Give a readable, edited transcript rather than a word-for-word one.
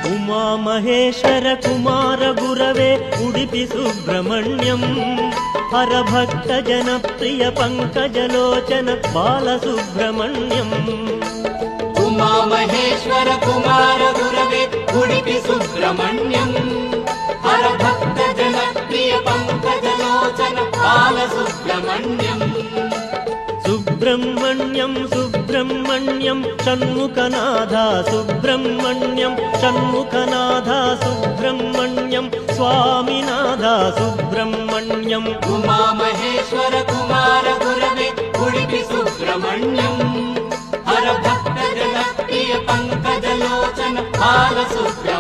ಉಮಾ ಮಹೇಶ್ವರ ಕುಮಾರ ಗುರವೇ ಉಡುಪಿ ಸುಬ್ರಹ್ಮಣ್ಯಂ ಹರಭಕ್ತ ಜನಪ್ರಿಯ ಪಂಕಜಲೋಚನ ಬಾಲಸುಬ್ರಹ್ಮಣ್ಯಂ ಉಮಾ ಮಹೇಶ್ವರ ಕುಮಾರ ಗುರವೇ ಉಡುಪಿ ಸುಬ್ರಹ್ಮಣ್ಯಂ ಹರಭಕ್ತ ಜನಪ್ರಿಯ ಪಂಕಜಲೋಚನ ಬಾಲಸುಬ್ರಹ್ಮಣ್ಯಂ ಸುಬ್ರಹ್ಮಣ್ಯಂ ಸುಬ್ರಹ್ಮಣ್ಯಂ ಷಣ್ಮುಖನಾಥ ಸುಬ್ರಹ್ಮಣ್ಯಂ ಷಣ್ಮುಖನಾಥ ಸುಬ್ರಹ್ಮಣ್ಯಂ ಸ್ವಾಮಿನಾಥ ಸುಬ್ರಹ್ಮಣ್ಯಂ ಉಮಾ ಮಹೇಶ್ವರ ಕುಮಾರ ಗುರವೇ ಉಡುಪಿ ಸುಬ್ರಹ್ಮಣ್ಯಂ ಹರಭಕ್ತ ಜನಪ್ರಿಯ ಪಂಕಜಲೋಚನ ಬಾಲಸುಬ್ರಹ್ಮಣ್ಯಂ